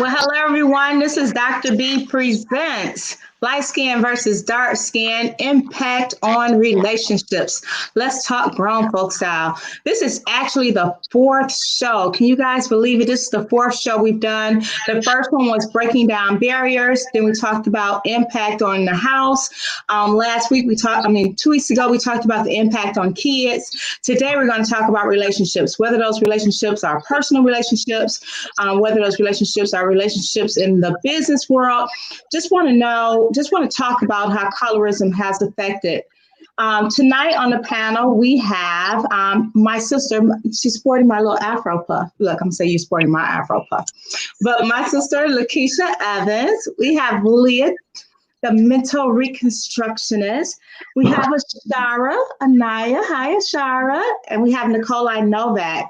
Well, hello everyone. This is Dr. B presents Light Skin versus Dark Skin Impact on Relationships. Let's talk grown folk style. This is actually the fourth show. Can you guys believe it? This is the fourth show we've done. The first one was breaking down barriers. Then we talked about impact on the house. Last week 2 weeks ago, we talked about the impact on kids. Today, we're going to talk about relationships, whether those relationships are personal relationships, whether those relationships are relationships in the business world. Just want to talk about how colorism has affected. Tonight on the panel, we have my sister. She's sporting my little Afro puff. Look, I'm saying you're sporting my Afro puff. But my sister, Lakeisha Evans. We have Leah, the mental reconstructionist. We have Ashara Anaya. Hi, Ashara. And we have Nikolai Novak.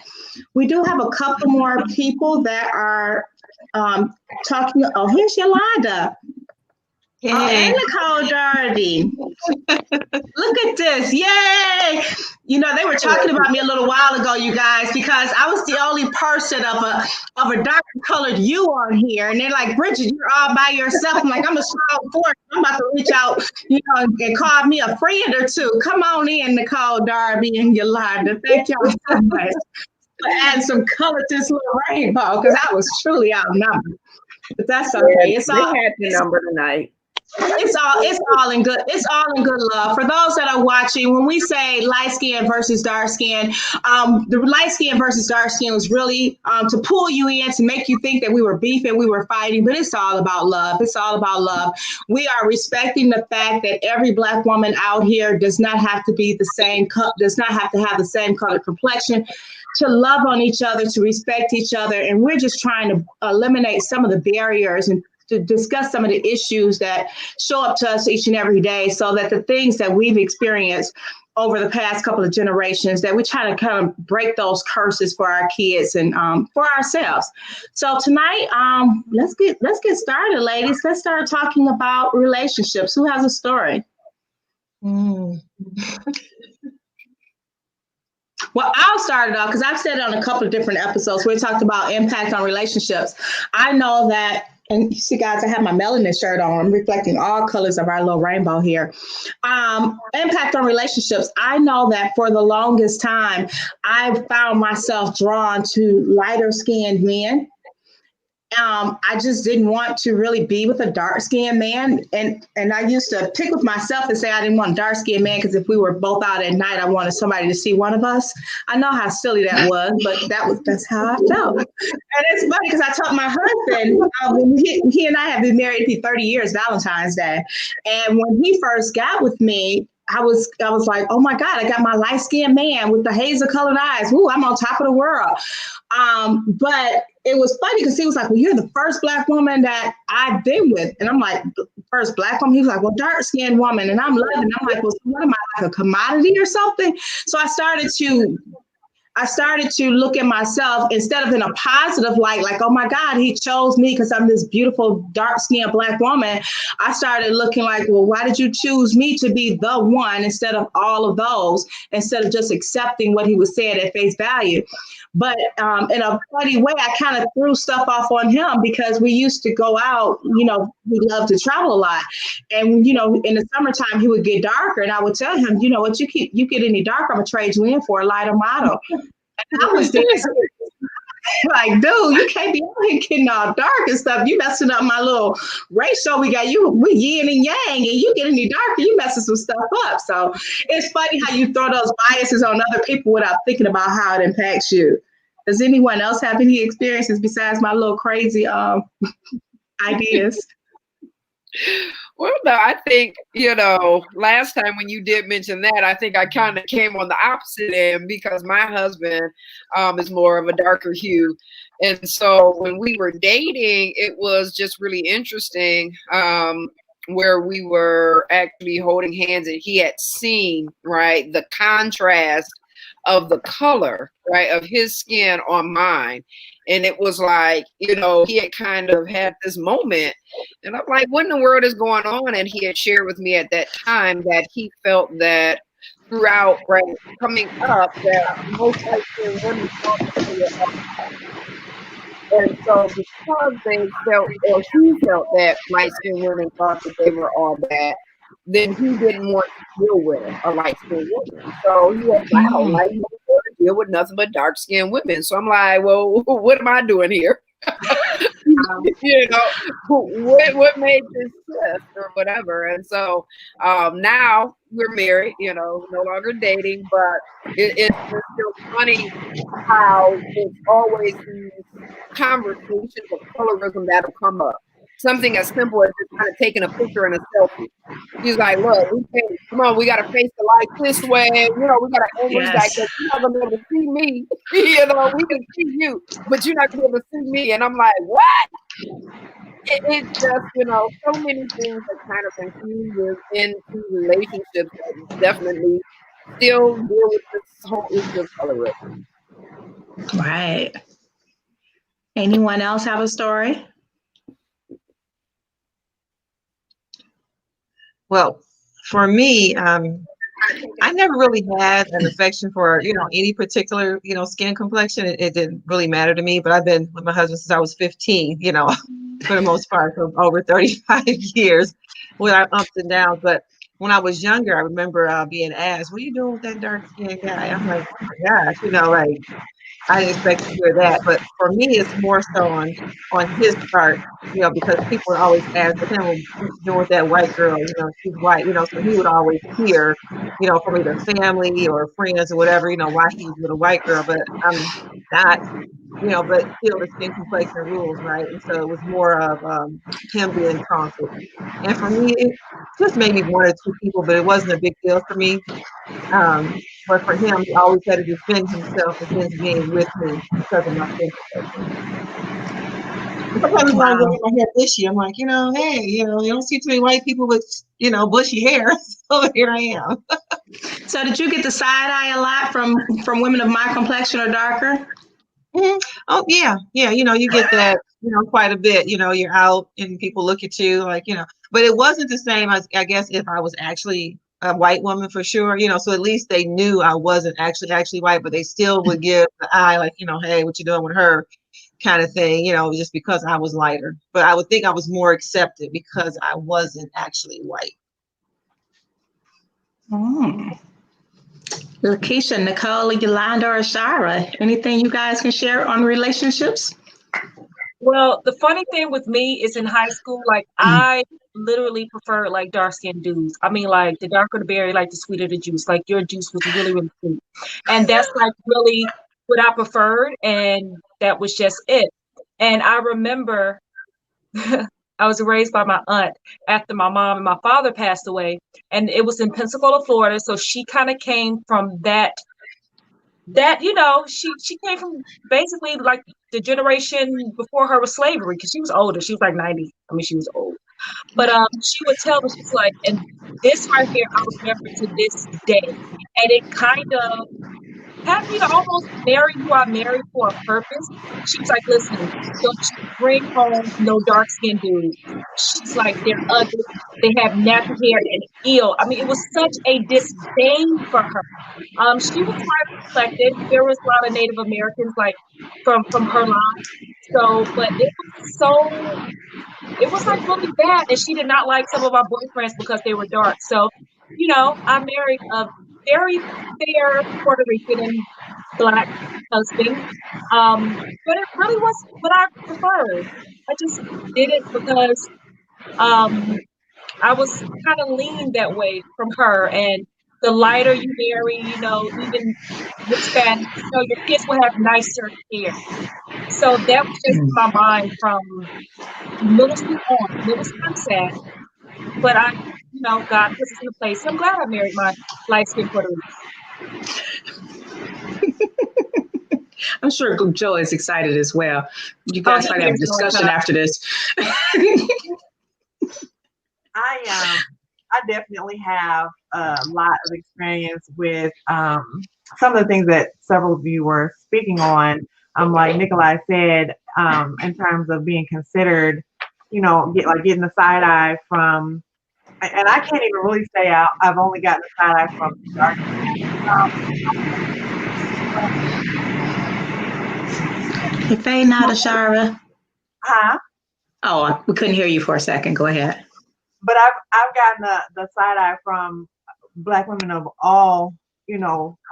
We do have a couple more people that are talking. Oh, here's Yolanda. Hey. Oh, and Nicole Darby. Look at this. Yay. You know, they were talking about me a little while ago, you guys, because I was the only person of a darker colored you on here. And they're like, Bridget, you're all by yourself. I'm like, I'm a strong force. I'm about to reach out, and call me a friend or two. Come on in, Nicole Darby and Yolanda. Thank y'all so much for adding some color to this little rainbow, because I was truly outnumbered. But that's okay. It's all happy number tonight. It's all in good. It's all in good love. For those that are watching, when we say light skin versus dark skin, the light skin versus dark skin was really to pull you in, to make you think that we were beefing, we were fighting. But it's all about love. It's all about love. We are respecting the fact that every Black woman out here does not have to be the same, does not have to have the same color complexion, to love on each other, to respect each other. And we're just trying to eliminate some of the barriers and to discuss some of the issues that show up to us each and every day, so that the things that we've experienced over the past couple of generations, that we try to kind of break those curses for our kids and for ourselves. So tonight, let's get started, ladies. Let's start talking about relationships. Who has a story? Well, I'll start it off because I've said it on a couple of different episodes where we talked about impact on relationships. I know that, and you see, guys, I have my melanin shirt on. I'm reflecting all colors of our little rainbow here. Impact on relationships. I know that for the longest time, I found myself drawn to lighter skinned men. I just didn't want to really be with a dark skinned man. And I used to pick with myself and say I didn't want a dark skinned man because if we were both out at night, I wanted somebody to see one of us. I know how silly that was, but that's how I felt. And it's funny because I told my husband, he and I have been married for 30 years, Valentine's Day. And when he first got with me, I was like, oh my God, I got my light skinned man with the hazel colored eyes. Ooh, I'm on top of the world. But it was funny because he was like, well, you're the first Black woman that I've been with. And I'm like, first Black woman? He was like, well, dark skinned woman. And I'm loving it. I'm like, well, what am I, like a commodity or something? So I started to look at myself instead of in a positive light, like, oh my God, he chose me because I'm this beautiful, dark-skinned Black woman. I started looking like, well, why did you choose me to be the one instead of all of those, instead of just accepting what he was saying at face value? But in a funny way, I kind of threw stuff off on him because we used to go out, we loved to travel a lot. And, in the summertime, he would get darker. And I would tell him, you know what, you get any darker, I'm going to trade you in for a lighter model. And I was like, dude, you can't be out here getting all dark and stuff. You messing up my little ratio we got. We yin and yang, and you get any darker, you messing some stuff up. So it's funny how you throw those biases on other people without thinking about how it impacts you. Does anyone else have any experiences besides my little crazy ideas? Well, no, I think, last time when you did mention that, I think I kind of came on the opposite end because my husband is more of a darker hue. And so when we were dating, it was just really interesting where we were actually holding hands and he had seen, right, the contrast of the color, right, of his skin on mine. And it was like, he had kind of had this moment. And I'm like, what in the world is going on? And he had shared with me at that time that he felt that throughout, right, coming up, that most likely women And so because they felt, or he felt that light-skinned women thought that they were all bad, then he didn't want to deal with a light-skinned woman. So he was like, I don't like to deal with nothing but dark-skinned women. So I'm like, well, what am I doing here? You know, what made this shift or whatever. And so now we're married, you know, no longer dating, but it's still funny how it's always these conversations of colorism that'll come up. Something as simple as just kind of taking a picture and a selfie. He's like, look, come on, we got to face the light this way. You know, we got to angle. He's like, you're not going to be able to see me. You know, we can see you, but you're not going to be able to see me. And I'm like, what? It's just, you know, so many things that kind of infuses into relationships that definitely still deal with this whole issue of colorism. Right. Anyone else have a story? Well, for me, I never really had an affection for, you know, any particular, you know, skin complexion. It didn't really matter to me, but I've been with my husband since I was 15, you know, for the most part, for over 35 years with our ups and downs. But when I was younger, I remember being asked, what are you doing with that dark skinned guy? I'm like, oh my gosh, you know, like, I didn't expect to hear that, but for me, it's more so on his part, you know, because people would always ask him, "What you doing with that white girl? You know, she's white." You know, so he would always hear, you know, from either family or friends or whatever, you know, why he's with a white girl. But I'm not, you know, but still the skin complexion rules, right? And so it was more of him being taunted. And for me, it just maybe one or two people, but it wasn't a big deal for me. But for him, he always had to defend himself against being with me because of my skin complexion. Sometimes when I'm wearing my hair bushy, I'm like, you know, hey, you know, you don't see too many white people with, you know, bushy hair. So here I am. So did you get the side eye a lot from women of my complexion or darker? Mm-hmm. Oh yeah, you know, you get that, you know, quite a bit. You know, you're out and people look at you like, you know, but it wasn't the same as, I guess, if I was actually a white woman for sure, you know, so at least they knew I wasn't actually white, but they still would give the eye like, you know, hey, what you doing with her kind of thing, you know, just because I was lighter. But I would think I was more accepted because I wasn't actually white. Lakeisha, Nicole, Yolanda, or Shara, anything you guys can share on relationships? Well, the funny thing with me is in high school, like I literally prefer like dark skinned dudes. I mean, like the darker the berry, like the sweeter the juice. Like your juice was really, really sweet. And that's like really what I preferred. And that was just it. And I remember I was raised by my aunt after my mom and my father passed away. And it was in Pensacola, Florida. So she kind of came from that, you know, she came from basically like the generation before her was slavery, because she was older. She was like 90. I mean, she was old. But she would tell me, she's like, and this right here, I remember to this day. And it kind of had me to almost marry who I married for a purpose. She was like, listen, don't you bring home no dark skinned dudes. She's like, they're ugly. They have nappy hair and ill. I mean, it was such a disdain for her. She was quite reflected. There was a lot of Native Americans like from her line. So, but it was like really bad. And she did not like some of our boyfriends because they were dark. So, you know, I married a very fair Puerto Rican and Black husband. But it really was what I preferred. I just did it because I was kind of leaning that way from her. And the lighter you marry, you know, even Hispanic, you know, your kids will have nicer hair. So that was just in my mind from middle school on. Middle school, I'm sad, but you know, God puts us in a place. I'm glad I married my light-skinned Puerto Rican. I'm sure Joe is excited as well. You guys might have a discussion after this. I definitely have a lot of experience with some of the things that several of you were speaking on. Like Nikolai said, in terms of being considered, you know, getting the side eye from, and I can't even really say I've only gotten the side eye from dark. You're fading out, Ashara. Huh? Oh, we couldn't hear you for a second. Go ahead. But I've gotten the side eye from Black women of all,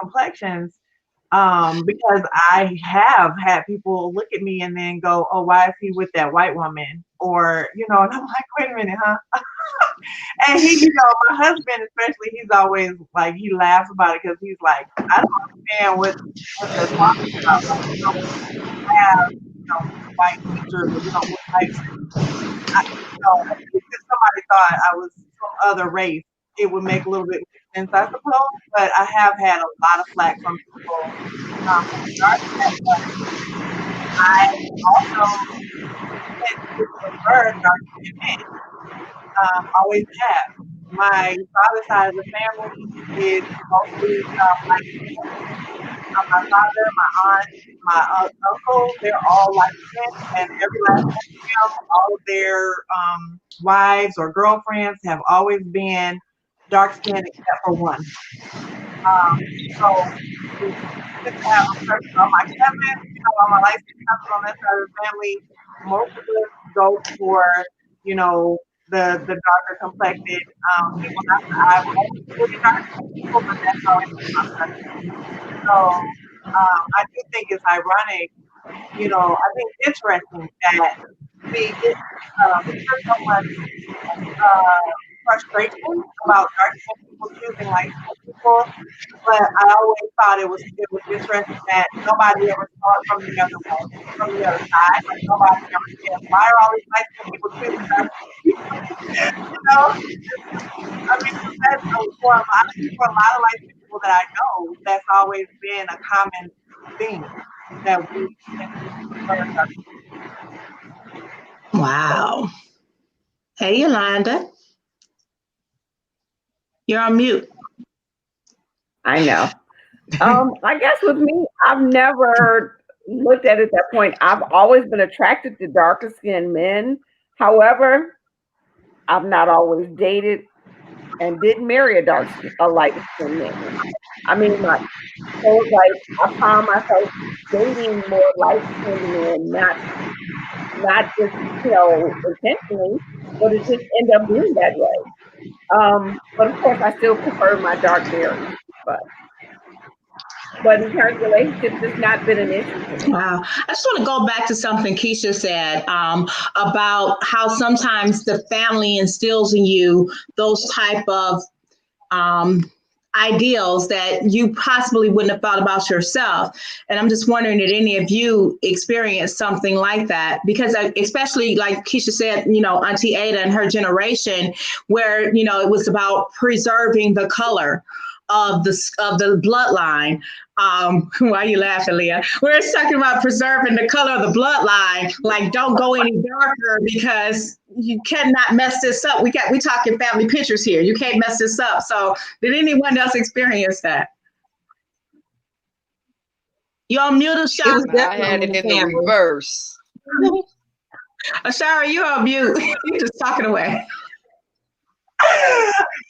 complexions, because I have had people look at me and then go, "Oh, why is he with that white woman?" Or, and I'm like, "Wait a minute, huh?" And my husband especially, he's always like, he laughs about it because he's like, "I don't understand what they're talking about. Like, we have, white features, or we don't look like." If somebody thought I was some other race, it would make a little bit more sense, I suppose. But I have had a lot of flack from people regarding that. But I also prefer dark skinned men. Always have. My father's side of the family is mostly light skinned. My father, my aunt, my uncle, they're all light skinned, and every last one of them, all of their wives or girlfriends have always been dark skinned except for one. So just to have a person on my cousins, all my light skinned cousins on that side of the family, most of us go for, the darker complected people. I've always really dark skinned people, but that's always been my preference. So I do think it's ironic, I think it's interesting that we get hear so much frustration about dark skinned people choosing light skinned people, but I always thought it was interesting that nobody ever saw it from the other way, from the other side. Like nobody ever said, "Why are all these light skinned people choosing dark skinned people?" I mean, that's for a lot of people, a lot of light skinned people that I know, that's always been a common thing that we prefer dark. Wow. Hey, Yolanda. You're on mute. I know. I guess with me, I've never looked at it at that point. I've always been attracted to darker skinned men. However, I've not always dated and didn't marry a light skinned man. I mean, so it's like I found myself dating more light skinned men, not just intentionally, but it just ended up being that way. But of course, I still prefer my dark hair, but in terms of relationships, it's not been an issue for me. Wow. I just want to go back to something Keisha said about how sometimes the family instills in you those type of ideals that you possibly wouldn't have thought about yourself. And I'm just wondering, did any of you experience something like that? Because especially like Keisha said, Auntie Ada and her generation, where, it was about preserving the color of the bloodline. Why are you laughing, Leah? We're talking about preserving the color of the bloodline. Like, don't go any darker because you cannot mess this up. We talking family pictures here. You can't mess this up. So, did anyone else experience that? You on mute, Ashara? It was I definitely had it in in the the family. reverse. Ashara, you on mute. You're just talking away.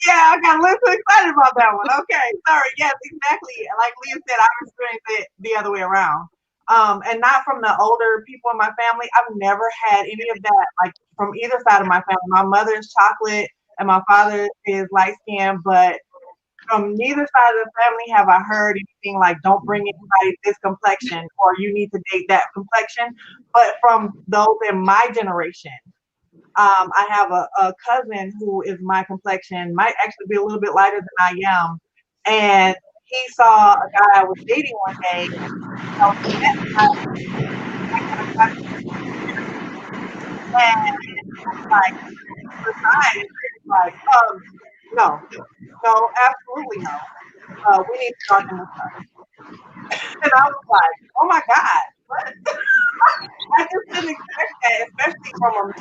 Yeah, I got a little too excited about that one. Okay, sorry. Yes, exactly. Like Leah said, I've experienced it the other way around. And not from the older people in my family. I've never had any of that, like from either side of my family. My mother's chocolate and my father is light skinned, but from neither side of the family have I heard anything like "don't bring anybody this complexion" or "you need to date that complexion." But from those in my generation, I have a cousin who is my complexion, might actually be a little bit lighter than I am, and he saw a guy I was dating one day. And like decided, like, no, absolutely no. We need to darken this up. And I was like, oh my God, what? I just didn't expect that, especially from a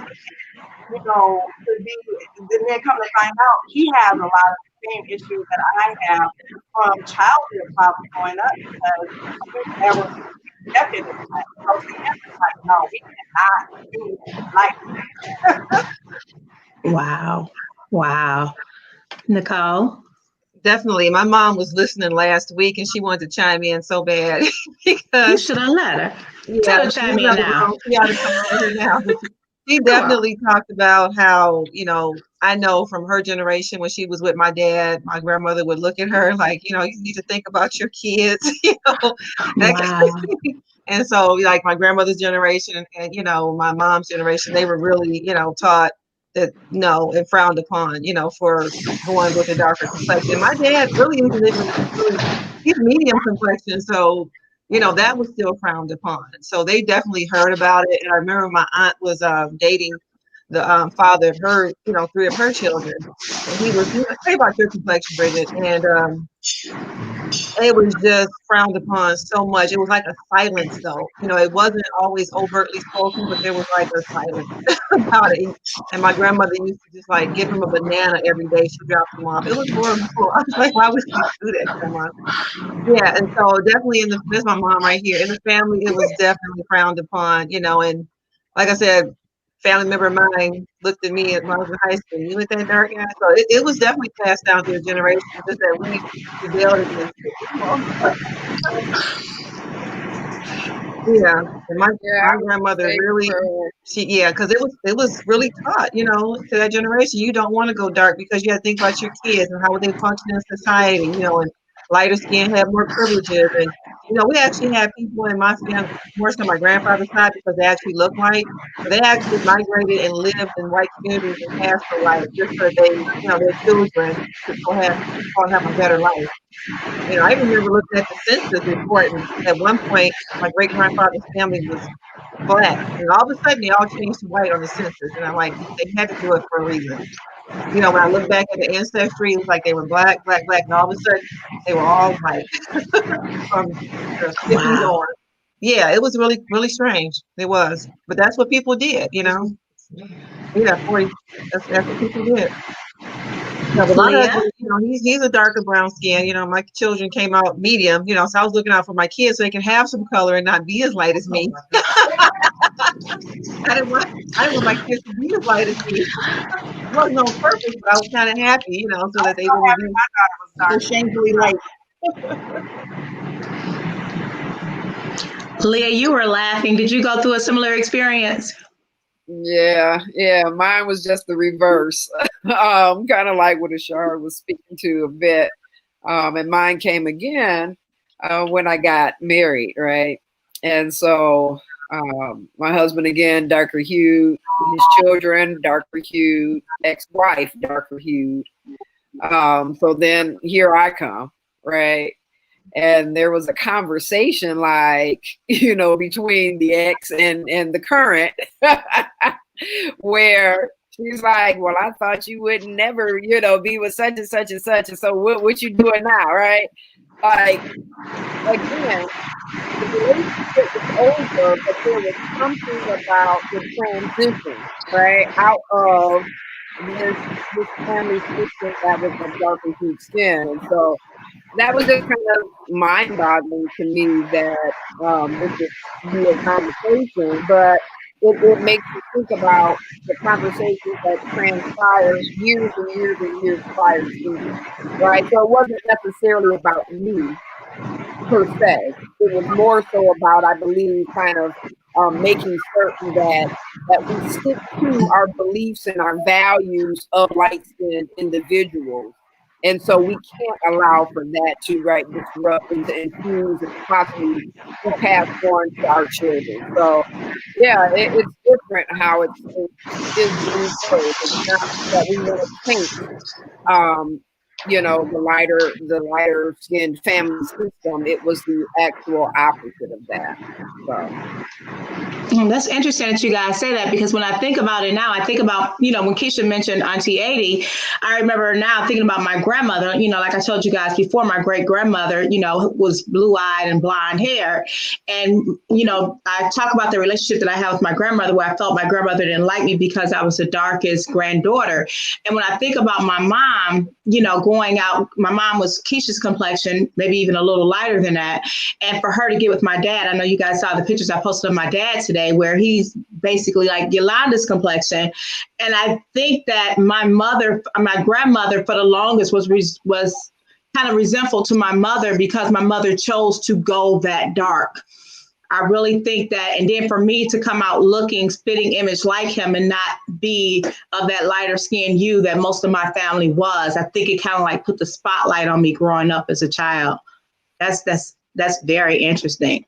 to be, and then come to find out he has a lot of the same issues that I have from childhood problems growing up because we never accepted it. So to him, it's like, no, we cannot do life. Wow. Nicole? Definitely. My mom was listening last week and she wanted to chime in so bad You because should have let her. Tell yeah, her to she's chime in not now. wrong. She ought to come over here now. But she Come on. definitely talked about how, I know from her generation when she was with my dad, my grandmother would look at her like, you need to think about your kids, that Wow. and so like my grandmother's generation and my mom's generation, they were really, taught that no and frowned upon, for going with a darker complexion. My dad really isn't even really, he's medium complexion, so that was still frowned upon. So they definitely heard about it. And I remember my aunt was dating the father of her, 3 of her children. And he was say about your complexion, Bridget. And it was just frowned upon so much. It was like a silence, though. It wasn't always overtly spoken, but there was like a silence about it. And my grandmother used to just like give him a banana every day. She dropped him off. It was horrible. I was like, why would she do that, Grandma? Yeah, and so definitely this is my mom right here. In the family, it was definitely frowned upon, and like I said, family member of mine looked at me when I was in high school. You with that dark guy? So it was definitely passed down through the generation, just that we rebelled against it. Yeah, and Yeah, my I would grandmother say really, for because it was really taught, to that generation. You don't want to go dark because you got to think about your kids and how they function in society, and lighter skin have more privileges. And we actually had people in my family, more so my grandfather's side, because they actually look white, but they actually migrated and lived in white communities and passed for white just so that they, their children could have a better life. I remember looking at the census report, and at one point, my great grandfather's family was black, and all of a sudden, they all changed to white on the census, and I'm like, they had to do it for a reason. When I look back at the ancestry, it was like they were black, black, black, and all of a sudden, they were all white from the 50s Wow. on. Yeah, it was really, really strange. It was, but that's what people did. Yeah, 40. That's what people did. No, but my Leah? husband, he's a darker brown skin. My children came out medium, so I was looking out for my kids so they can have some color and not be as light as me. I didn't want my kids to be as light as me. It wasn't on purpose, but I was kind of happy, so that they So wouldn't happy be my daughter was so dark. shamefully light. Leah, you were laughing. Did you go through a similar experience? yeah, mine was just the reverse. Kind of like what Ashar was speaking to a bit. And mine came again when I got married, right? And so my husband again, darker hued, his children, darker hued, ex-wife, darker hued. So then here I come, right? And there was a conversation like, between the ex and the current where she's like, well, I thought you would never, be with such and such and such. And so what you doing now, right? Like, again, the relationship was over, but there was something about the transition, right? Out of this family system that was of darker hued skin. And so that was just kind of mind-boggling to me that this would be a conversation, but it makes you think about the conversations that transpired years and years and years prior to, right? So it wasn't necessarily about me per se. It was more so about, I believe, kind of making certain that we stick to our beliefs and our values of light-skinned individuals. And so we can't allow for that to disrupt and to infuse and possibly be passed on to our children. So yeah, it's different how it is being played. It's not that we want to paint the lighter skinned family system. It was the actual opposite of that. So That's interesting that you guys say that, because when I think about it now, I think about, when Keisha mentioned Auntie 80, I remember now thinking about my grandmother, like I told you guys before, my great grandmother, was blue eyed and blonde hair. And, I talk about the relationship that I have with my grandmother, where I felt my grandmother didn't like me because I was the darkest granddaughter. And when I think about my mom, going out, my mom was Keisha's complexion, maybe even a little lighter than that. And for her to get with my dad, I know you guys saw the pictures I posted of my dad today, where he's basically like Yolanda's complexion. And I think that my grandmother for the longest was kind of resentful to my mother because my mother chose to go that dark. I really think that, and then for me to come out looking, spitting image like him and not be of that lighter skinned hue that most of my family was, I think it kind of like put the spotlight on me growing up as a child. That's very interesting.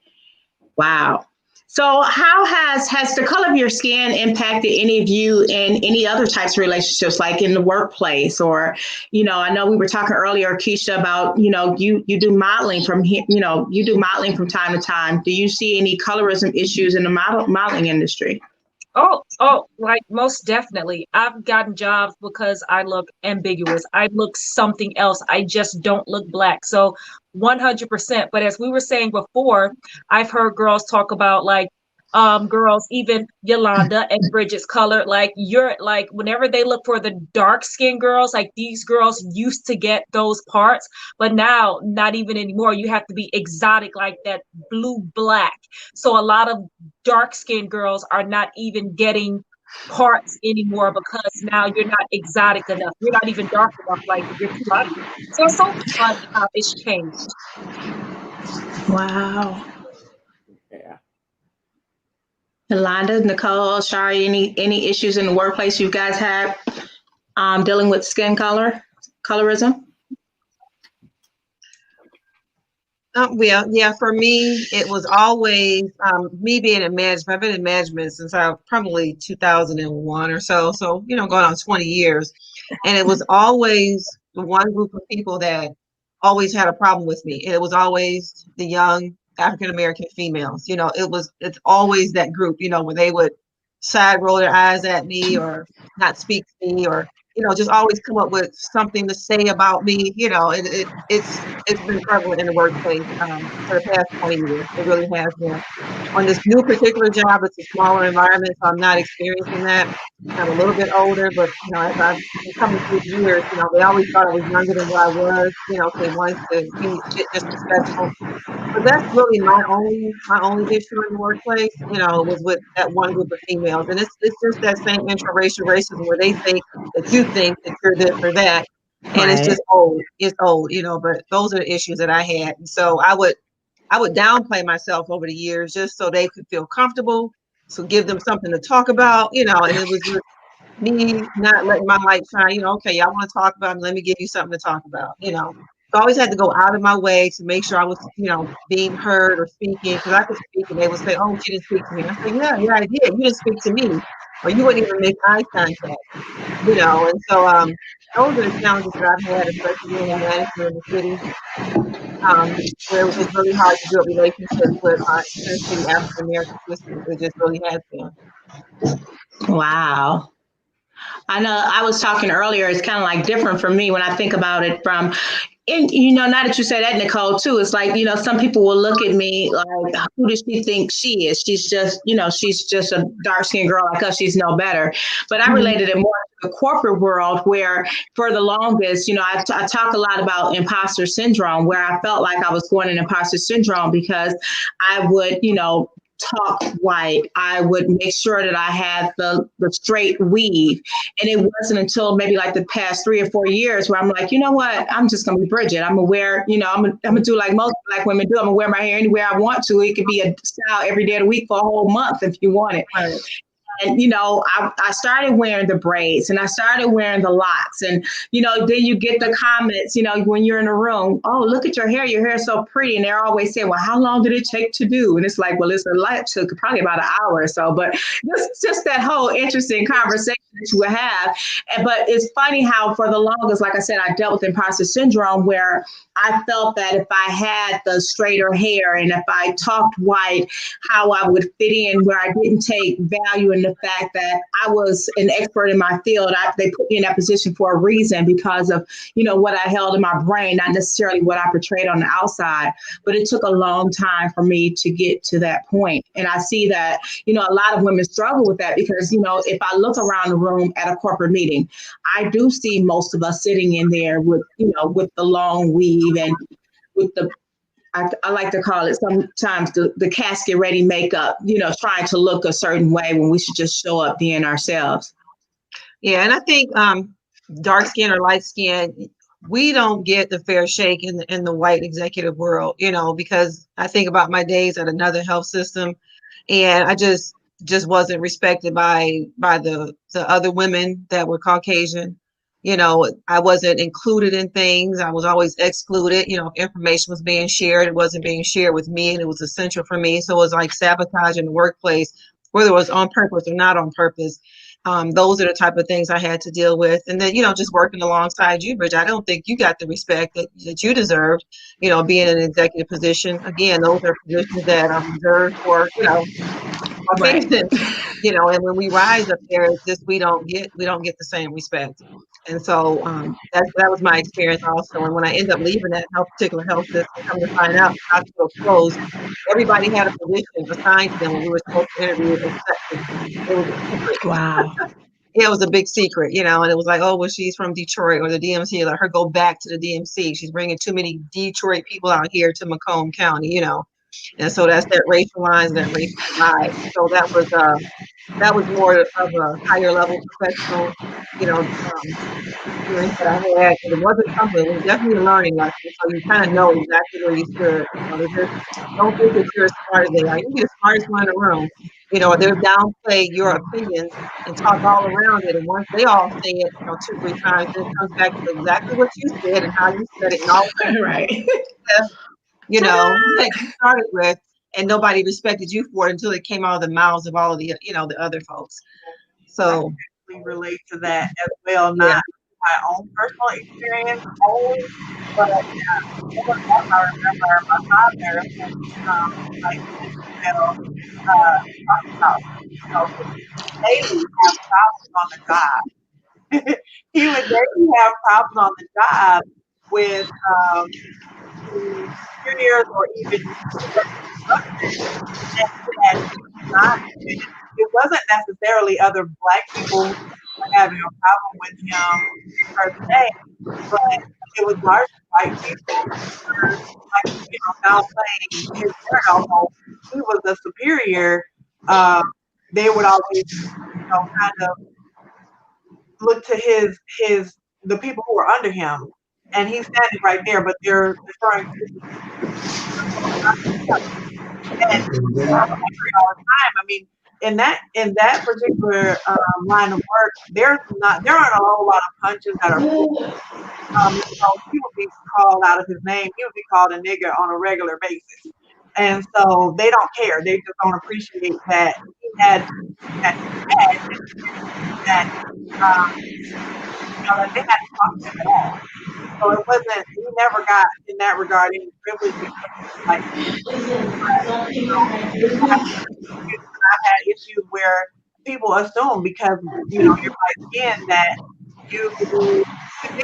Wow. So how has the color of your skin impacted any of you in any other types of relationships, like in the workplace? Or, I know we were talking earlier, Keisha, about, you do modeling from here, you do modeling from time to time. Do you see any colorism issues in the modeling industry? Oh, like most definitely. I've gotten jobs because I look ambiguous. I look something else. I just don't look black. So 100%. But as we were saying before, I've heard girls talk about like girls, even Yolanda and Bridget's color, like you're like whenever they look for the dark skinned girls, like these girls used to get those parts, but now not even anymore. You have to be exotic, like that blue black. So a lot of dark skinned girls are not even getting parts anymore because now you're not exotic enough. You're not even dark enough, like you're too light. So it's so funny how it's changed. Wow. Yeah. Yolanda, Nicole, Shari, any issues in the workplace you guys have dealing with skin colorism? Well, yeah, for me, it was always me being in management. I've been in management since probably 2001 or so. So, going on 20 years. And it was always the one group of people that always had a problem with me. And it was always the young African-American females. It's always that group, where they would side roll their eyes at me or not speak to me or, just always come up with something to say about me. It's been prevalent in the workplace for the past 20 years. It really has been. On this new particular job, it's a smaller environment, so I'm not experiencing that. I'm a little bit older, but as I've been coming through the years, they always thought I was younger than what I was. So they wanted to be a bit disrespectful. But that's really my only issue in the workplace, was with that one group of females. And it's just that same intraracial racism where they think that you think that you're this or that. And It's just old. It's old, but those are the issues that I had. And so I would downplay myself over the years just so they could feel comfortable. So give them something to talk about, and it was just me not letting my light shine, okay, y'all want to talk about me, let me give you something to talk about, So I always had to go out of my way to make sure I was, being heard or speaking, because I could speak and they would say, oh, she didn't speak to me. I said, yeah, I did. You didn't speak to me, or you wouldn't even make eye contact, And so those are the challenges that I've had, especially being in management in the city, where it was just really hard to build relationships with our inner city African American sisters. It just really has been. Wow. I know I was talking earlier, it's kind of like different for me when I think about it from, and now that you say that, Nicole, too, it's like, some people will look at me like, who does she think she is? She's just, she's just a dark skinned girl like us. She's no better. But I related it more to the corporate world where for the longest, I talk a lot about imposter syndrome, where I felt like I was going in imposter syndrome because I would, talk white. I would make sure that I had the straight weave. And it wasn't until maybe like the past 3 or 4 years where I'm like, you know what? I'm just going to be Bridget. I'm going to wear, I'm going to do like most Black women do. I'm going to wear my hair anywhere I want to. It could be a style every day of the week for a whole month if you want it. Right. And, I started wearing the braids and I started wearing the locks. And, then you get the comments, when you're in a room, oh, look at your hair. Your hair is so pretty. And they're always saying, well, how long did it take to do? And it's like, well, it's a lot, took probably about an hour or so. But just that whole interesting conversation that you would have. But it's funny how for the longest, like I said, I dealt with imposter syndrome where I felt that if I had the straighter hair and if I talked white, how I would fit in, where I didn't take value in the fact that I was an expert in my field. They put me in that position for a reason because of, what I held in my brain, not necessarily what I portrayed on the outside. But it took a long time for me to get to that point. And I see that, a lot of women struggle with that because, if I look around the room at a corporate meeting, I do see most of us sitting in there with, with the long weave and with the, I like to call it sometimes the casket ready makeup, trying to look a certain way when we should just show up being ourselves. Yeah, and I think dark skin or light skin, we don't get the fair shake in the white executive world, because I think about my days at another health system, and I just wasn't respected by the other women that were Caucasian. I wasn't included in things. I was always excluded. Information was being shared. It wasn't being shared with me, and it was essential for me. So it was like sabotage in the workplace, whether it was on purpose or not on purpose. Those are the type of things I had to deal with. And then, just working alongside you, Bridget, I don't think you got the respect that you deserved, being in an executive position. Again, those are positions that are reserved for, Caucasians, and when we rise up there, it's just we don't get the same respect. And so that was my experience also. And when I ended up leaving that particular health system, come to find out the hospital closed, everybody had a position assigned to them when we were supposed to interview, except me. It was a secret. Wow. It was a big secret, and it was like, oh, well, she's from Detroit or the DMC. Let her go back to the DMC. She's bringing too many Detroit people out here to Macomb County, And so that's that racial lines, that racial divide. So that was more of a higher level professional, experience that I had. And it wasn't something, it was definitely a learning lesson. So you kind of know exactly where you stood. Don't think that you're as smart as they are. You can be the smartest one in the room. They'll downplay your opinions and talk all around it. And once they all say it, 2-3 times, then it comes back to exactly what you said and how you said it and all right. that you started with, and nobody respected you for it until it came out of the mouths of all of the, the other folks. So I relate to that as well, not my own personal experience only, but I remember my father, like, talking about, daily have problems on the job. He would daily have problems on the job with superiors or even it wasn't necessarily other Black people who were having a problem with him per se, but it was largely white people who were downplaying his word. Although he was a superior, they would always, kind of look to the people who were under him, and he's standing right there, but they're referring to and all the time. I mean, in that particular line of work, there aren't a whole lot of punches that are pulled. He would be called out of his name. He would be called a nigger on a regular basis, and so they don't care. They just don't appreciate that he had that they hadn't talked to him at all. So it wasn't. He never got in that regard any privilege. Like, I've had issues where people assume because you're light skinned that you think a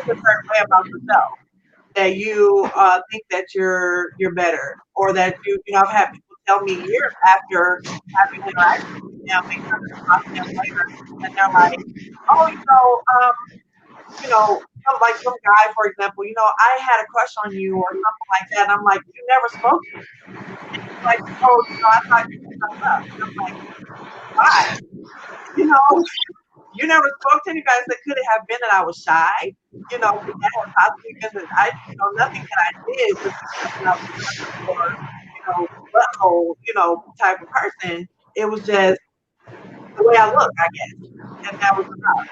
certain way about yourself, that you think that you're better, or that I've had people tell me years after having interactions with them, they come to talk to them later, and they're like, oh, like some guy, for example, I had a crush on you or something like that, and I'm like, you never spoke to me. And he's like, oh, I thought you were stuff up. And I'm like, why? You never spoke to anybody, so could it have been that I was shy? Could that have possibly been that nothing that I did was or, butthole, type of person. It was just the way I look, I guess. And that was enough.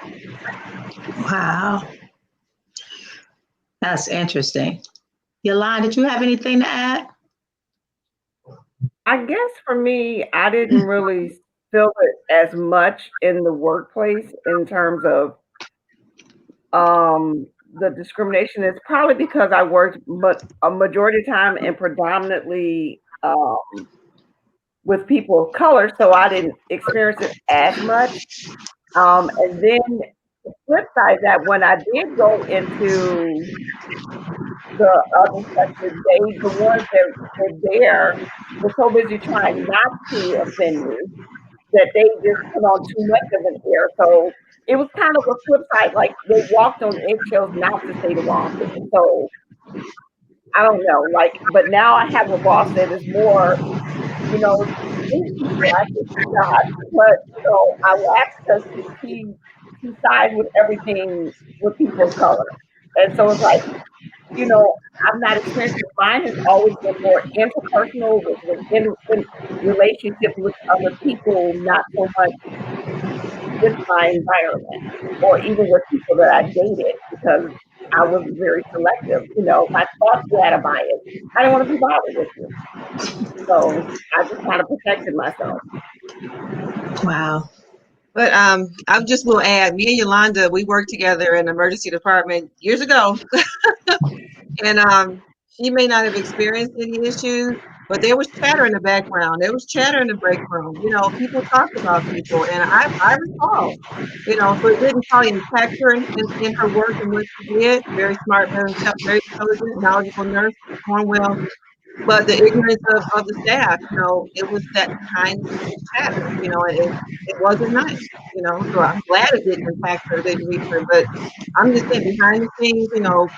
Wow. That's interesting. Yolanda, did you have anything to add? I guess for me, I didn't really feel it as much in the workplace in terms of the discrimination. Is probably because I worked a majority of time and predominantly with people of color, so I didn't experience it as much. And then the flip side, that when I did go into the other sectors, the ones that were there were so busy trying not to offend me that they just put on too much of an air. So it was kind of a flip side, like they walked on eggshells not to say the wrong thing. So I don't know, but now I have a boss that is more, but I will ask her to side with everything with people of color. And so it's like, you know, I've not experienced it. Mine has always been more interpersonal in relationships with other people, not so much with my environment or even with people that I dated, because I was very selective. You know, if I thought you had a bias, I didn't want to be bothered with you. So I just kind of protected myself. Wow. But I just will add, me and Yolanda, we worked together in the emergency department years ago. And she may not have experienced any issues, but there was chatter in the background. There was chatter in the break room. You know, people talked about people. And I recall, you know, so it didn't probably impact her in her work and what she did. Very smart, very intelligent, knowledgeable nurse, performed well. But the ignorance of the staff, you know, it was that kind of chatter, you know, and it wasn't nice, you know. So I'm glad it didn't impact her, didn't reach her. But I'm just saying, behind the scenes, you know,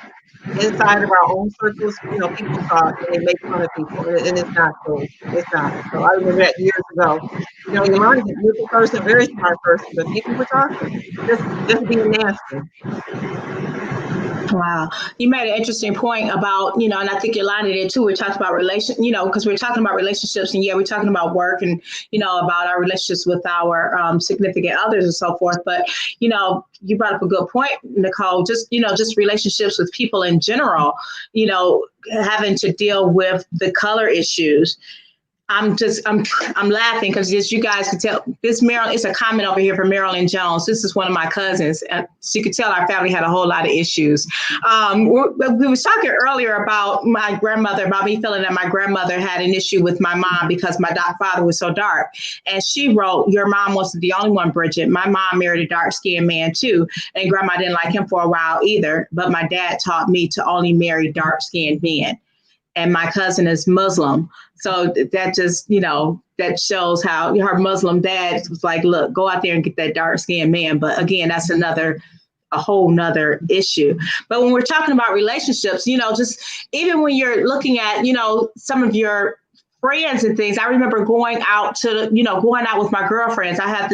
inside of our own circles, you know, people talk and they make fun of people, and it's not cool. It's not. So I remember that years ago. You know, Yolanda's a beautiful person, very smart person, but people were talking, just being nasty. Wow. You made an interesting point about, you know, and I think Yolanda did too. We talked about you know, because we're talking about relationships, and yeah, we're talking about work and, you know, about our relationships with our significant others and so forth. But, you know, you brought up a good point, Nicole, just, you know, just relationships with people in general, you know, having to deal with the color issues. I'm laughing because as you guys can tell, this Marilyn, it's a comment over here from Marilyn Jones. This is one of my cousins. And so you could tell our family had a whole lot of issues. We was talking earlier about my grandmother, about me feeling that my grandmother had an issue with my mom because my father was so dark. And she wrote, your mom wasn't the only one, Bridget. My mom married a dark-skinned man too. And grandma didn't like him for a while either. But my dad taught me to only marry dark-skinned men. And my cousin is Muslim. So that just, you know, that shows how her Muslim dad was like, look, go out there and get that dark skinned man. But again, that's a whole nother issue. But when we're talking about relationships, you know, just even when you're looking at, you know, some of your friends and things, I remember going out with my girlfriends. I have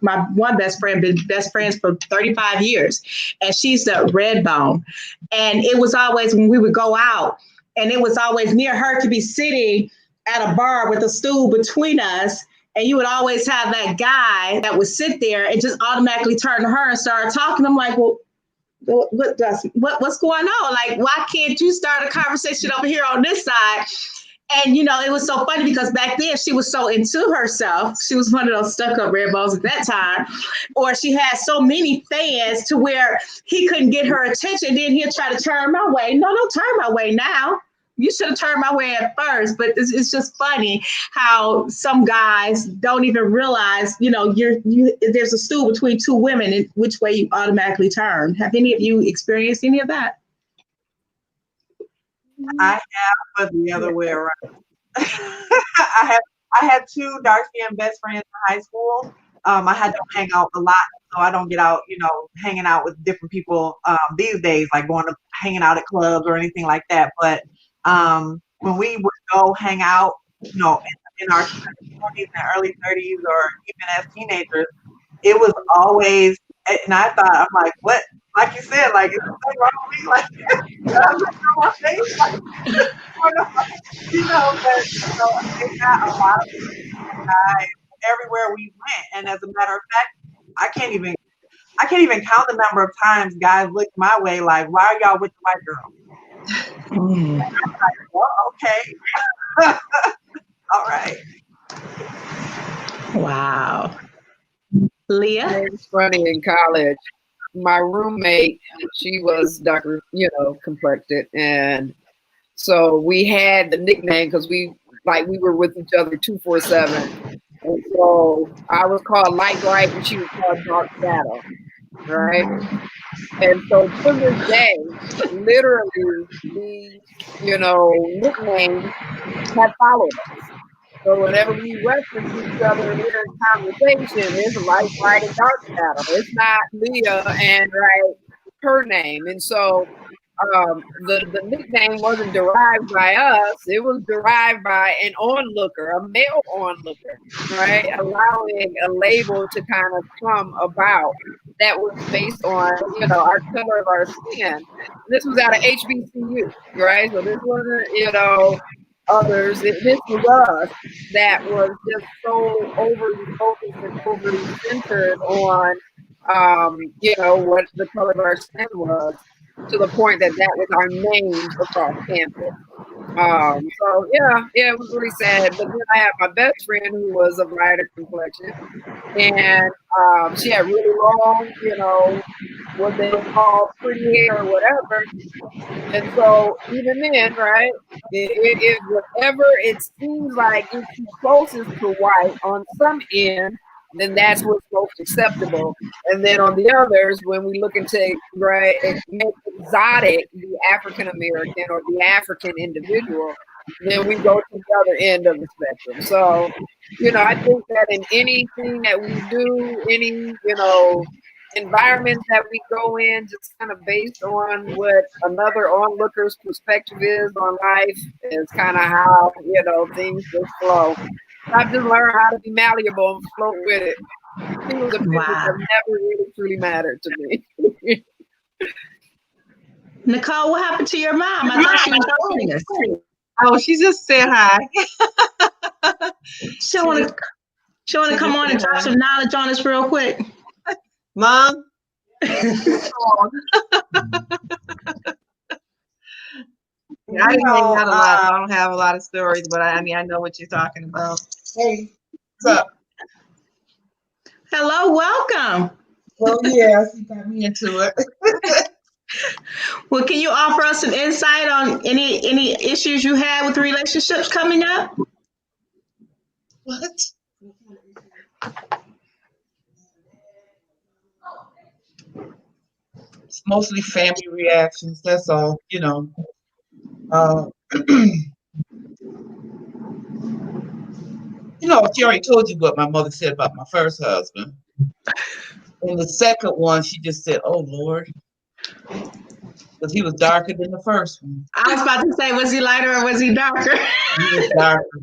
my one best friend, been best friends for 35 years, and she's the red bone. And it was always when we would go out, and it was always near her to be sitting at a bar with a stool between us. And you would always have that guy that would sit there and just automatically turn to her and start talking. I'm like, well, what's going on? Like, why can't you start a conversation over here on this side? And, you know, it was so funny because back then she was so into herself. She was one of those stuck-up red balls at that time. Or she had so many fans to where he couldn't get her attention. Then he'll try to turn my way. No, don't turn my way now. You should have turned my way at first. But it's just funny how some guys don't even realize, you know, there's a stool between two women and which way you automatically turn. Have any of you experienced any of that? I have, but the other way around. I had two dark-skinned best friends in high school. I had to hang out a lot, so I don't get out, you know, hanging out with different people these days, like hanging out at clubs or anything like that. But when we would go hang out, you know, in our 20s and early 30s, or even as teenagers, it was always, and I thought, I'm like, what? Like you said, like, is something wrong with me? Like, I was on my face, like, you know, but, you know, they got a lot of guys everywhere we went. And as a matter of fact, I can't even count the number of times guys looked my way like, why are y'all with the white girl? And I'm like, well, okay. All right. Wow. Leah? It's funny, in college, my roommate, she was darker, you know, complected. And so we had the nickname because we were with each other 24/7. And so I was called Light Bright and she was called Dark Shadow. Right. And so to this day, literally these, you know, nicknames have followed us. So whenever we reference each other in conversation, it's Light Bright and Dark Shadow. It's not Leah and her name. And so the nickname wasn't derived by us. It was derived by an onlooker, a male onlooker, right? Allowing a label to kind of come about. that was based on, our color of our skin. This was out of HBCU, right? So this wasn't, others. This was us that was just so overly focused and overly centered on, what the color of our skin was, to the point that that was our names across campus. So it was really sad. But then I had my best friend who was of lighter complexion, and she had really long, what they call pretty hair or whatever. And so even then, right, it whatever it seems like it's closest to white on some end, then that's what's most acceptable. And then on the others, when we look and take, right, make exotic the African American or the African individual, then we go to the other end of the spectrum. So, I think that in anything that we do, any, environment that we go in, just kind of based on what another onlooker's perspective is on life, is kind of how, things just flow. I've just learned how to be malleable and float with it. People's opinions have never really truly mattered to me. Nicole, what happened to your mom? I thought she was joining us. Oh, she just said hi. She want to come on and drop some knowledge on us real quick. Mom. Yeah, I didn't hang out a lot. I don't have a lot of stories, but I know what you're talking about. Hey, what's up? Hello, welcome. Well, yes, you got me into it. Well, can you offer us some insight on any issues you had with relationships coming up? What? It's mostly family reactions. That's all, she already told you what my mother said about my first husband. And the second one, she just said, "Oh Lord," because he was darker than the first one. I was about to say, was he lighter or was he darker? He was darker.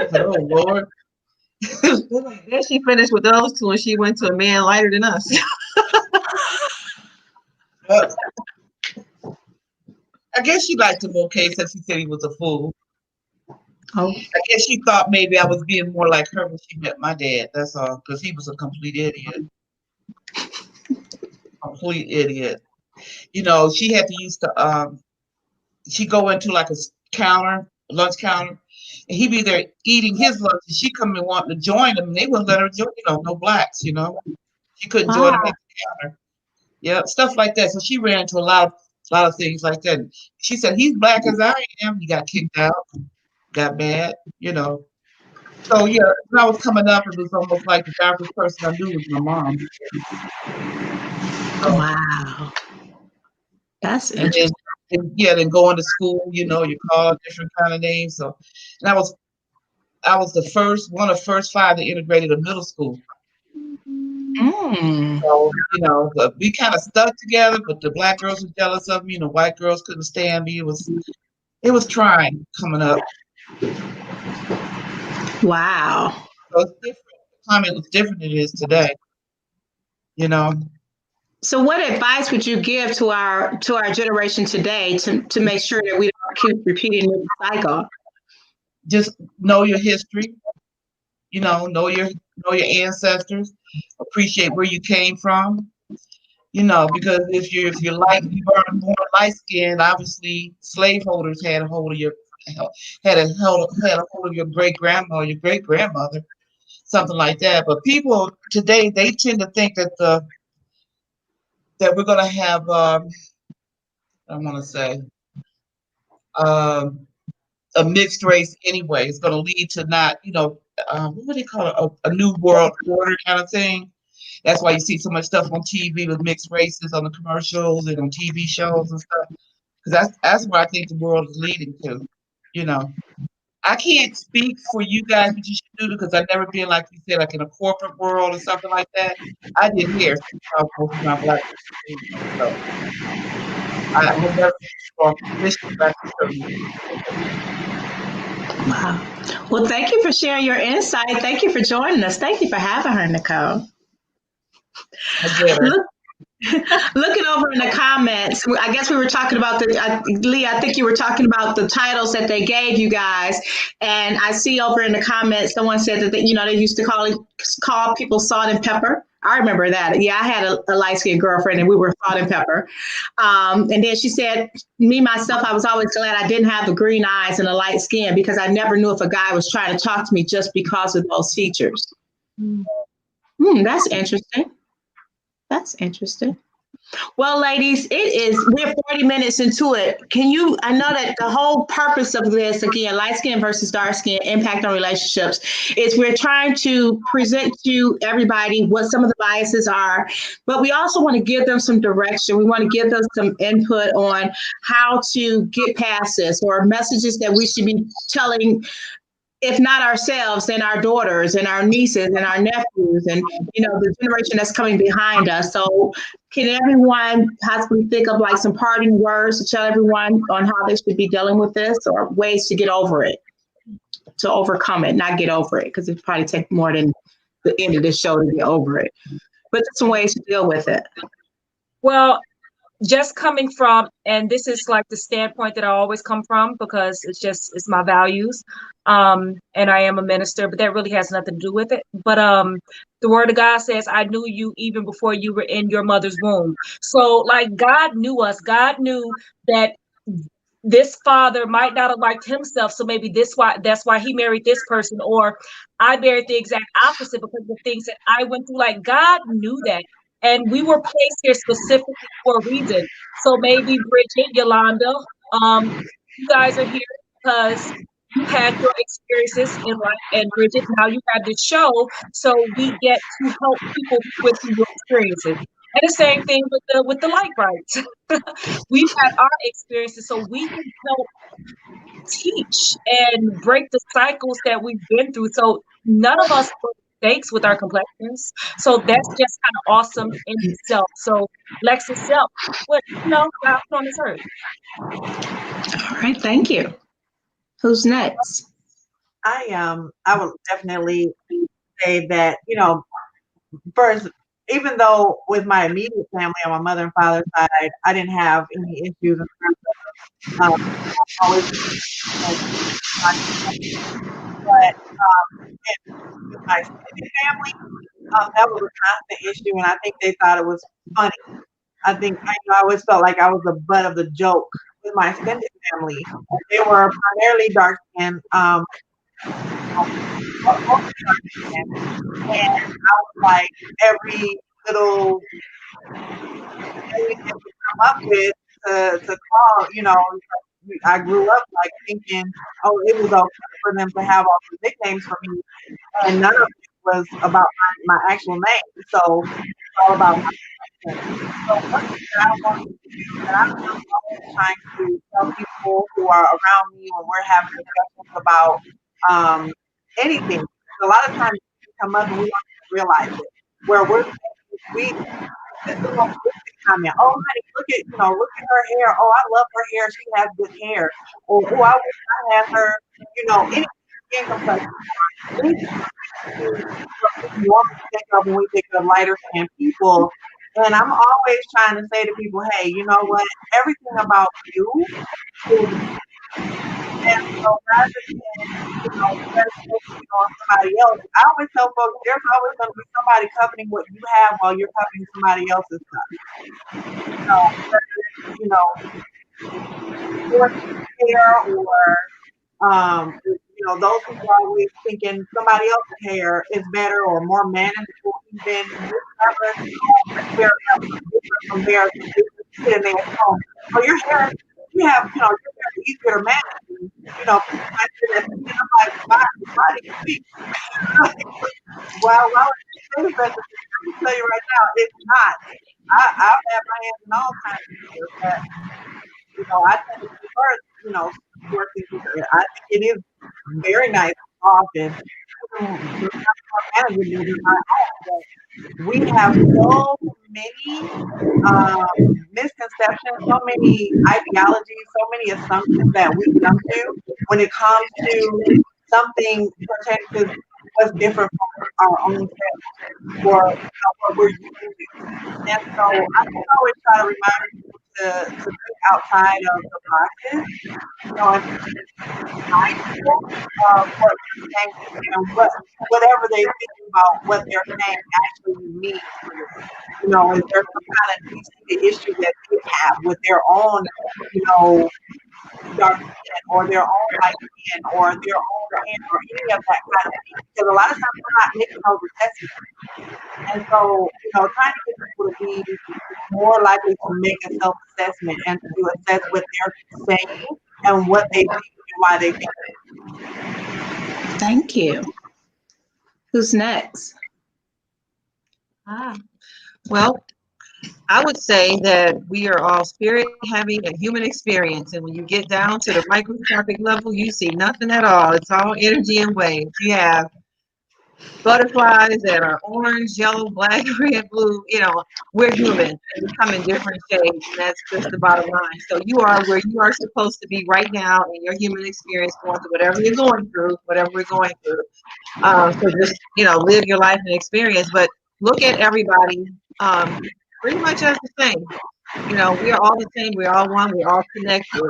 I said, "Oh Lord." Then she finished with those two, and she went to a man lighter than us. I guess she liked him okay, since she said he was a fool. Oh. I guess she thought maybe I was being more like her when she met my dad. That's all, because he was a complete idiot. Complete idiot. She had to use she go into like a lunch counter, and he'd be there eating his lunch, and she come and wanting to join him, and they wouldn't let her join. No blacks. She couldn't join him at the counter. Yeah, stuff like that. So she ran into a lot of things like that. And she said, "He's black as I am." He got kicked out, got mad. So when I was coming up, it was almost like the darkest person I knew was my mom. So, wow, that's interesting. Then going to school, you call different kind of names. So, and I was one of the first 5 that integrated a middle school. So, we kind of stuck together, but the black girls were jealous of me, and the white girls couldn't stand me. It was trying coming up. Wow. So it's different. The climate was different than it is today. So what advice would you give to our generation today to make sure that we don't keep repeating the cycle? Just know your history. Know your ancestors. Appreciate where you came from. Because if you're born light skinned, obviously slaveholders had a hold of your great grandma or your great grandmother, something like that. But people today, they tend to think that that we're gonna have I want to say a mixed race anyway. It's gonna lead to not what would they call it, a new world order kind of thing. That's why you see so much stuff on TV with mixed races on the commercials and on TV shows and stuff. Because that's where I think the world is leading to. I can't speak for you guys what you should do, because I've never been, like you said, like in a corporate world or something like that. I did hair since most of my black people. So I have never been position back Wow. Well, thank you for sharing your insight. Thank you for joining us. Thank you for having her, Nicole. Look, looking over in the comments, I guess we were talking about Lee, I think you were talking about the titles that they gave you guys. And I see over in the comments, someone said that, they used to call people salt and pepper. I remember that. Yeah, I had a light-skinned girlfriend and we were salt and pepper. And then she said, myself, I was always glad I didn't have the green eyes and the light skin because I never knew if a guy was trying to talk to me just because of those features. That's interesting. That's interesting. Well, ladies, we're 40 minutes into it. I know that the whole purpose of this, again, light skin versus dark skin, impact on relationships, is we're trying to present to everybody what some of the biases are, but we also want to give them some direction. We want to give them some input on how to get past this, or messages that we should be telling, if not ourselves, then our daughters and our nieces and our nephews and, the generation that's coming behind us. So can everyone possibly think of like some parting words to tell everyone on how they should be dealing with this, or ways to get over it, to overcome it, not get over it, because it probably take more than the end of this show to get over it, but some ways to deal with it. Well, just coming from, and this is like the standpoint that I always come from, because it's my values. And I am a minister, but that really has nothing to do with it. But the word of God says, I knew you even before you were in your mother's womb. So like God knew us. God knew that this father might not have liked himself. So maybe that's why he married this person, or I married the exact opposite because of the things that I went through. Like God knew that. And we were placed here specifically for a reason. So maybe Bridget, Yolanda, you guys are here because you had your experiences in life, and Bridget, now you have this show, so we get to help people with your experiences. And the same thing with the light brights. We've had our experiences, so we can help teach and break the cycles that we've been through. So none of us mistakes with our complexions. So that's just kind of awesome in itself. So Lex itself, God's on this earth. All right, thank you. Who's next? I would definitely say that, first, even though with my immediate family on my mother and father's side, I didn't have any issues in terms of always, but with my extended family, that was a constant issue, and I think they thought it was funny. I think I always felt like I was the butt of the joke with my extended family. They were primarily dark skinned, and I was like every little thing that would come up with to call, I grew up like thinking, oh, it was okay for them to have all the nicknames for me, and none of it was about my actual name. So it's all about my name. So one thing that I want to do, that I'm always trying to tell people who are around me when we're having discussions about anything. A lot of times we come up and we don't even realize it. Where this is a comment. Oh, honey, look at her hair. Oh, I love her hair. She has good hair. Or, oh, I wish I had her. Any skin complexion. We normally think of when we think of lighter skinned people. And I'm always trying to say to people, hey, you know what? Everything about you is. And so rather than, focusing on somebody else, I always tell folks there's always going to be somebody covering what you have while you're covering somebody else's stuff. Your hair or, those people are always thinking somebody else's hair is better or more manageable even whatever. From there, sitting there at home. So your hair, your hair is easier to manage. I'm like, well, let me tell you right now, it's not. I've had my hands in all kinds of things that, I tend to prefer, working. I think it is very nice often. We have so many misconceptions, so many ideologies, so many assumptions that we come to when it comes to something pertaining to what's different from our own selves or what we're used to. And so I always try to remind people to think outside of the boxes, and be mindful of what they're saying and whatever they think about what they're saying actually means for them. Is there some kind of deep issue that they have with their own, dark skin or their own light skin or their own hair or any of that kind of thing? Because a lot of times we're not making those assessments. And so, trying to get people to be more likely to make a self-assessment and to assess what they're saying and what they think and why they think it. Thank you. Who's next? Well, I would say that we are all spirit having a human experience. And when you get down to the microscopic level, you see nothing at all. It's all energy and waves. You have butterflies that are orange, yellow, black, red, blue. We're human and we come in different shades, and that's just the bottom line. So you are where you are supposed to be right now in your human experience, going through whatever you're going through, whatever we're going through. So just live your life and experience, but look at everybody pretty much as the same. We are all the same. We're all one. We're all connected,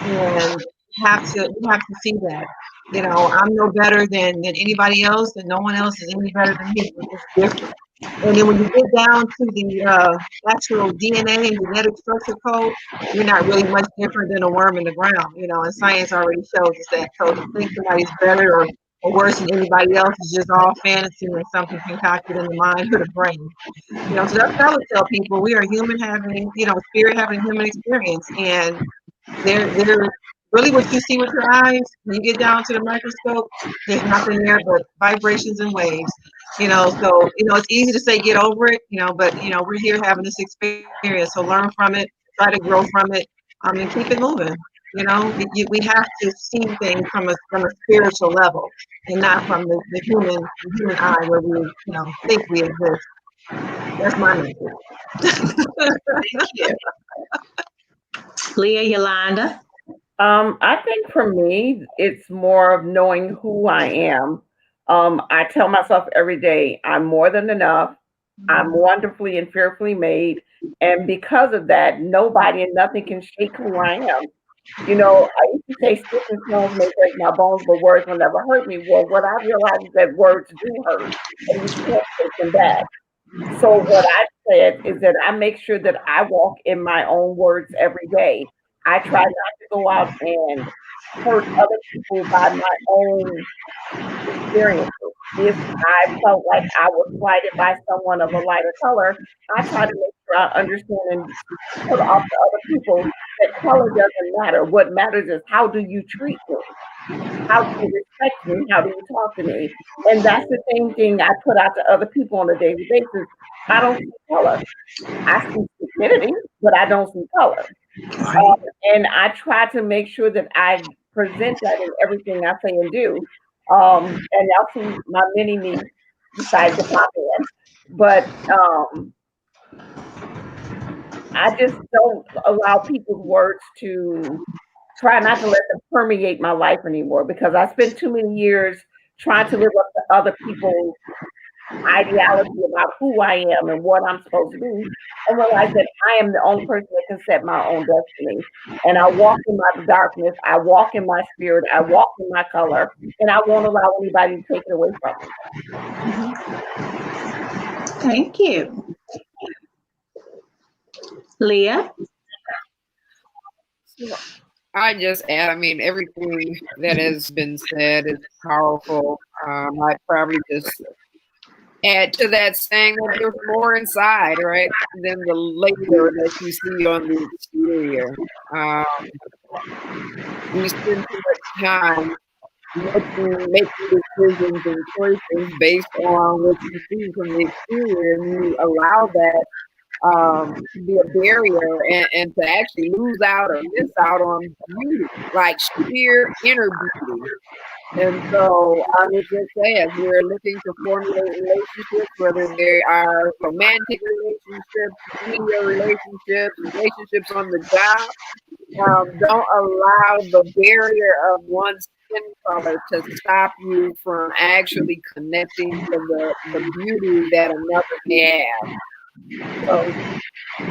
and we have to see that. I'm no better than anybody else, and no one else is any better than me. We're just different. And then when you get down to the actual DNA and genetic structure code, you're not really much different than a worm in the ground. And science already shows us that. So to think somebody's better or worse than anybody else is just all fantasy and something concocted in the mind or the brain. So that's what I would tell people. We are human having, spirit having a human experience, and they're really what you see with your eyes. When you get down to the microscope, there's nothing there but vibrations and waves. So it's easy to say get over it, but we're here having this experience, so learn from it, try to grow from it, and keep it moving. We have to see things from a spiritual level and not from the human eye where we think we exist. That's my message. Thank you. Leah, Yolanda. I think for me, it's more of knowing who I am. I tell myself every day, I'm more than enough. I'm wonderfully and fearfully made. And because of that, nobody and nothing can shake who I am. I used to say sticks and stones may break my bones, but words will never hurt me. Well, what I realized is that words do hurt, and you can't take them back. So what I said is that I make sure that I walk in my own words every day. I try not to go out and hurt other people by my own experiences. If I felt like I was slighted by someone of a lighter color, I try to make sure I understand and put off to other people that color doesn't matter. What matters is how do you treat me? How do you respect me? How do you talk to me? And that's the same thing I put out to other people on a daily basis. I don't see color. I see stupidity, but I don't see color. And I try to make sure that I present that in everything I say and do. And y'all see my mini me besides the pop in. But I just don't allow people's words to try not to let them permeate my life anymore, because I spent too many years trying to live up to other people's ideology about who I am and what I'm supposed to be, and realize that I am the only person that can set my own destiny. And I walk in my darkness, I walk in my spirit, I walk in my color, and I won't allow anybody to take it away from me. Thank you. Leah? I just add, everything that has been said is powerful. I'd probably just add to that saying that there's more inside, right, than the labor that you see on the exterior. We spend too much time making decisions and choices based on what you see from the exterior, and you allow that to be a barrier and to actually lose out or miss out on beauty, like sheer inner beauty. And so I would just say, as we're looking to formulate relationships, whether they are romantic relationships, media relationships on the job, don't allow the barrier of one's skin color to stop you from actually connecting to the beauty that another may have. So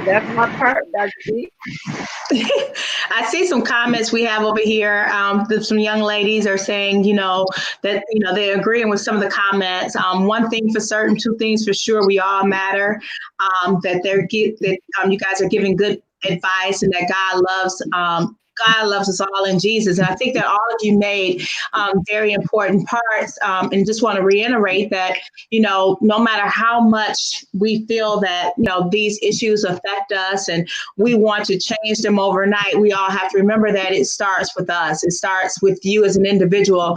that's my part, Dr. B. I see some comments we have over here. Some young ladies are saying, that they're agreeing with some of the comments. One thing for certain, two things for sure, we all matter. You guys are giving good advice, and that God loves us all in Jesus. And I think that all of you made very important parts. And just want to reiterate that, no matter how much we feel that, these issues affect us and we want to change them overnight, we all have to remember that it starts with us. It starts with you as an individual,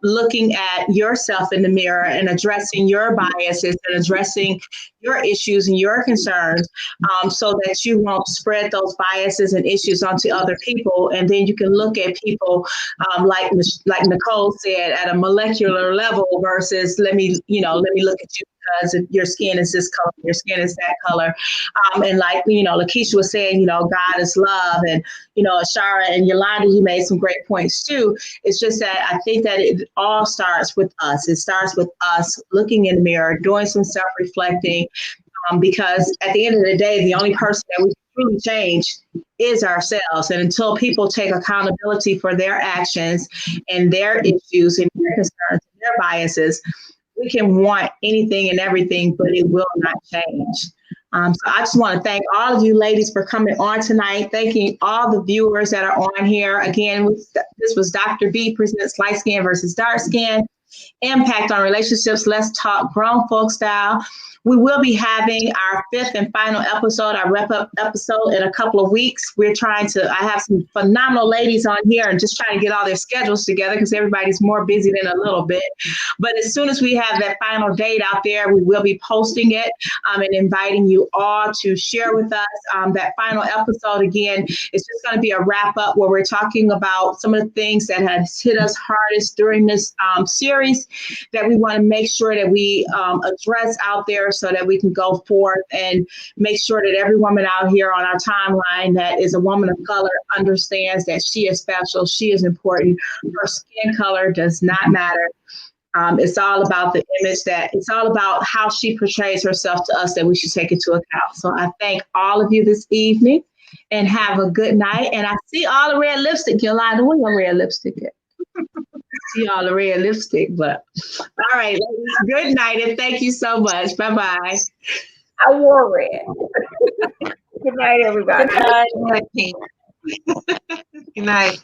looking at yourself in the mirror and addressing your biases and addressing your issues and your concerns, so that you won't spread those biases and issues onto other people. And then you can look at people, like Nicole said, at a molecular level versus let me look at you because your skin is this color, your skin is that color. And like, Lakeisha was saying, God is love. And, Ashara and Yolanda, you made some great points too. It's just that I think that it all starts with us. It starts with us looking in the mirror, doing some self-reflecting, because at the end of the day, the only person that we truly change is ourselves. And until people take accountability for their actions and their issues and their concerns and their biases, we can want anything and everything, but it will not change. So I just want to thank all of you ladies for coming on tonight. Thanking all the viewers that are on here. Again, this was Dr. B presents Light Skin versus Dark Skin, Impact on Relationships. Let's talk grown folk style. We will be having our 5th and final episode, our wrap-up episode, in a couple of weeks. I have some phenomenal ladies on here and just trying to get all their schedules together because everybody's more busy than a little bit. But as soon as we have that final date out there, we will be posting it and inviting you all to share with us that final episode. Again, it's just going to be a wrap-up where we're talking about some of the things that has hit us hardest during this series that we want to make sure that we address out there, so that we can go forth and make sure that every woman out here on our timeline that is a woman of color understands that she is special, she is important, her skin color does not matter. It's all about the image it's all about how she portrays herself to us that we should take into account. So I thank all of you this evening and have a good night. And I see all the red lipstick. Yolanda, where your red lipstick at? See all the red lipstick, but all right, ladies, good night and thank you so much. Bye-bye. I wore red. Good night, everybody. Good night. Good night.